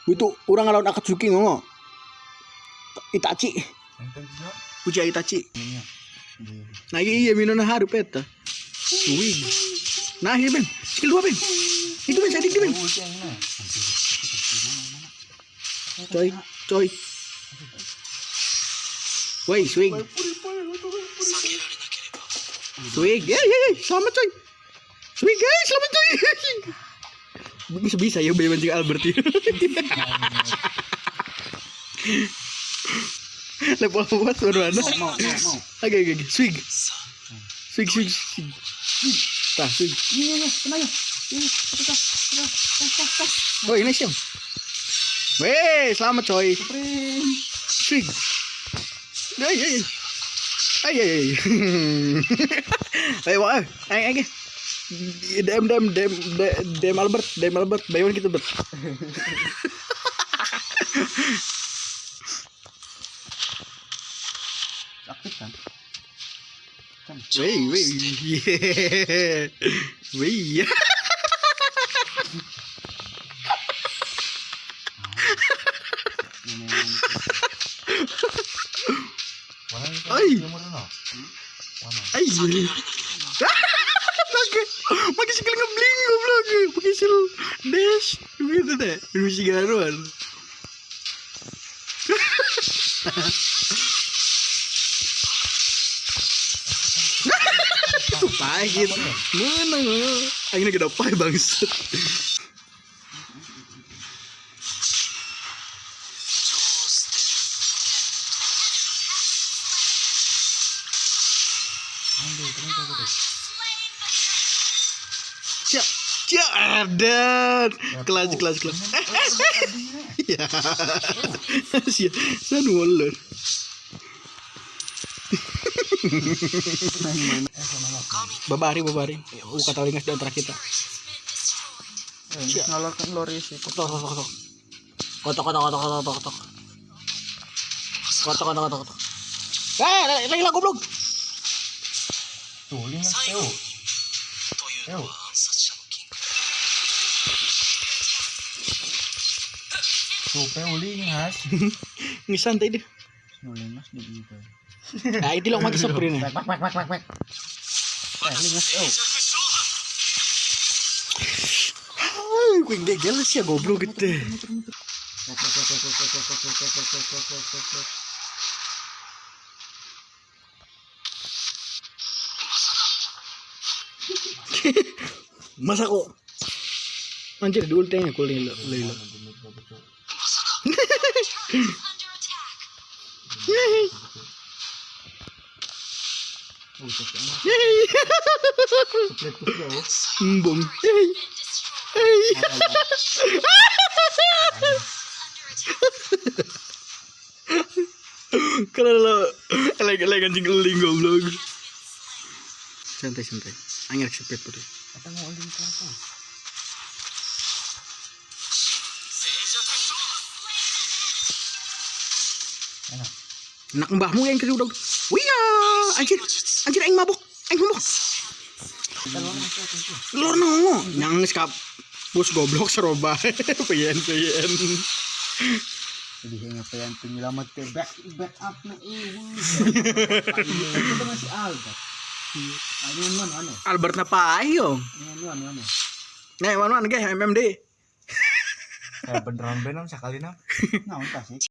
Itu orang lawan Akatsuki ngono. Itachi. Uji Itachi. Nah iya minona haru peta. Wih. Nah iya Ben. Skill 2 Ben. Itu Ben sadik Ben. Coy. Woi, swing. Swing. Selamat coy. Swing guys, selamat coy. Bisa ya beban juga Alberttt. Level apa baru ada? Mau. Oke. Swing. Tah, swing. Iya, tenang ya. Oh, ini siap. Weh, selamat coy. Swing. Ay. Ayo, ayo. Dem Alberttt, bayon kita bet. Aktif kan? Wih. Pakai skill ngebling goblok. Pakai skill dash gitu deh. Misi garuan. Pahit. Mana? Akhirnya gede pahit bangsat. Cak ada kelas. Ya. Saya nolak. Babari. Kata lingas di antara kita. Ngalorkan Loris itu. Kotok. Lagi goblok. Tuh, lingas Teo. Tuh, Teo lingas. Ngi santai deh. Lingas di gitu. Nah, itu lo pakai sprint ya. Back. Lingas Teo. Gue nggak jelas ya goblok gitu. Masa kok anjir di ultinya kulih lo. Bom. Kalau lo lagi anjing eling goblok. Santai. Angin sepet tuh. Kata mau eling kartu. Enak mbahmu yang kedua dong. Wiya, anjir aing mabok. Lor nongo, nyang skap. Bos goblok seroba. Pian. Jadi ngapain penyelamat ke back up na itu masih Albert. Ano? Alberttt na payo. Ano? Nih, mana guys MMD. Beneran sakali na. Naon ta sih?